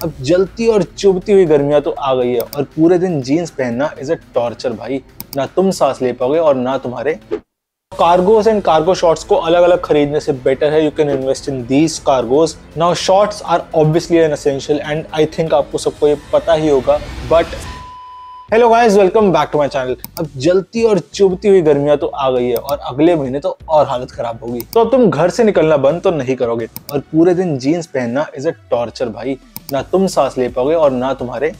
अब जलती और चुभती हुई गर्मियां तो आ गई है और पूरे दिन जीन्स पहनना इज अ टॉर्चर भाई। ना तुम सांस ले पाओगे और ना तुम्हारे। कार्गोज एंड कार्गो शॉर्ट्स को अलग अलग खरीदने से बेटर है you can invest in these cargos. Now shorts are obviously an essential and I think आपको सबको ये पता ही होगा, but hello guys, welcome back to my channel. अब जलती और चुभती हुई गर्मियां तो आ गई है और अगले महीने तो और हालत खराब होगी। तो अब तुम घर से निकलना बंद तो नहीं करोगे और पूरे दिन जीन्स पहनना इज अ टॉर्चर भाई। ना तुम सांस ले पाओगे और ना तुम्हारे।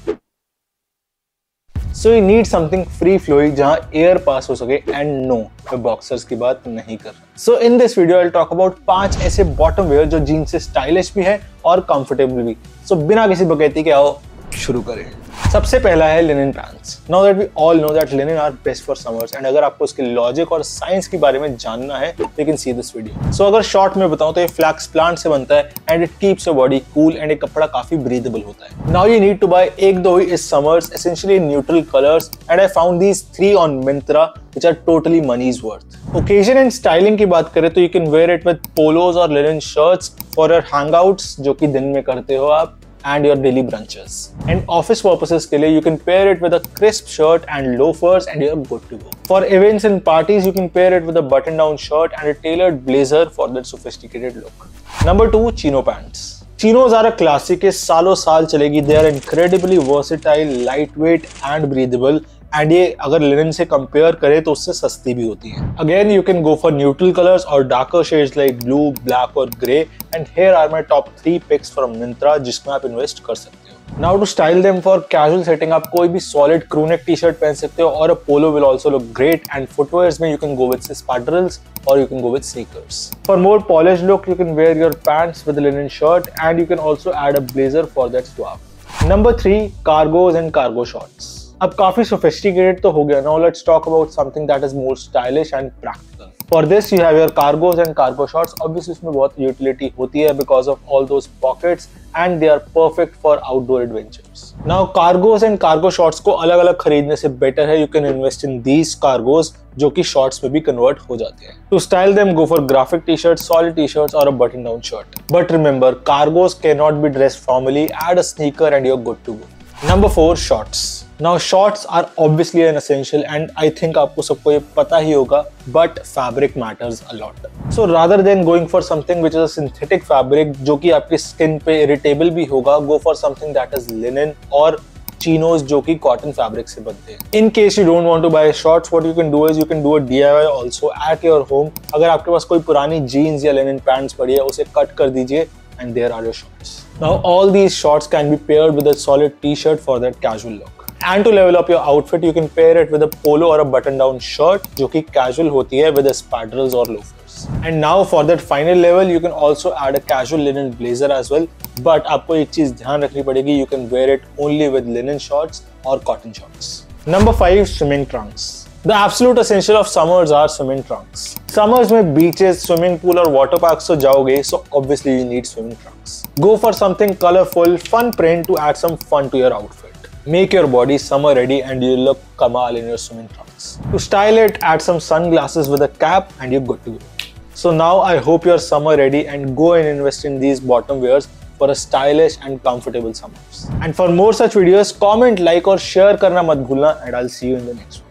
So you need something free flowing जहां एयर पास हो सके एंड नो, मैं बॉक्सर्स की बात नहीं कर रहा। So in this video I will talk about 5 ऐसे बॉटम वेयर जो जीन्स से स्टाइलिश भी है और कंफर्टेबल भी। सो बिना किसी बकैती के आओ शुरू करें। सबसे पहला है linen pants. Now that we all know that linen are best for summers and अगर आपको इसके लॉजिक और साइंस के बारे में जानना है तो you can see this video. So अगर शॉर्ट में बताऊं तो ये फ्लैक्स प्लांट से बनता है and it keeps your body cool and ये कपड़ा काफी ब्रीदेबल होता है। Now you need to buy एक दो ही इस summers essentially neutral colours and I found these 3 on Myntra which are totally money's worth. Occasion and styling की बात करें तो you can wear it with polos और linen shirts for your hangouts जो कि दिन में करते हो आप and your daily brunches. And office purposes के लिए you can pair it with a crisp shirt and loafers and you're good to go. For events and parties you can pair it with a button-down shirt and a tailored blazer for that sophisticated look. Number 2, chino pants. Chinos are a classic, ये सालों साल चलेगी। They are incredibly versatile, lightweight and breathable. And ये अगर linen से compare करें तो उससे सस्ती भी होती है। Again you can go for neutral colours और darker shades like blue, black और grey. And here are my top 3 picks from Myntra जिसमें आप इन्वेस्ट कर सकते हो। Now to style them for casual setting आप कोई भी सॉलिड क्रूनेक टी शर्ट पहन सकते हो और a polo will also look great. And footwears में you can go with espadrilles or you can go with sneakers. For more polished look you can wear your pants with a linen shirt and you can also add a blazer for that swap. Number 3, cargos and cargo shorts. अब काफी sophisticated तो हो गया। Now let's talk about something that is more stylish and practical. For this you have your cargos and cargo shorts. Obviously इसमें बहुत utility होती है because of all those pockets and they are perfect for outdoor adventures. Now cargos and cargo shorts को अलग अलग खरीदने से better है you can invest in these cargos जो कि shorts में भी convert हो जाते हैं। To style them go for graphic t-shirts, solid t-shirts or a button-down shirt. But remember cargos cannot be dressed formally. Add a sneaker and you're good to go. Number 4, shorts. Now shorts are obviously an essential and I think आपको सबको ये पता ही होगा, but fabric matters a lot. So rather than going for something which is a synthetic fabric जो कि आपकी skin पे irritable भी होगा, go for something that is linen और chinos जो कि cotton fabric से बनते हैं। In case you don't want to buy shorts, what you can do is you can do a DIY also at your home. अगर आपके पास कोई पुरानी jeans या linen pants पड़ी है उसे cut कर दीजिए and there are your shorts. Now all these shorts can be paired with a solid t-shirt for that casual look. And to level up your outfit, you can pair it with a polo or a button-down shirt, जो कि casual होती है with a spadrels or loafers. And now for that final level, you can also add a casual linen blazer as well. But आपको एक चीज ध्यान रखनी पड़ेगी, you can wear it only with linen shorts or cotton shorts. Number 5, swimming trunks. The absolute essential of summers are swimming trunks. Summers में beaches, swimming pool और water parks तो जाओगे, so obviously you need swimming trunks. Go for something colorful, fun print to add some fun to your outfit. Make your body summer ready and you look kamal in your swimming trunks. To style it, add some sunglasses with a cap and you're good to go. So now I hope you're summer ready and go and invest in these bottom wears for a stylish and comfortable summers. And for more such videos, comment, like और share करना मत भूलना and I'll see you in the next one.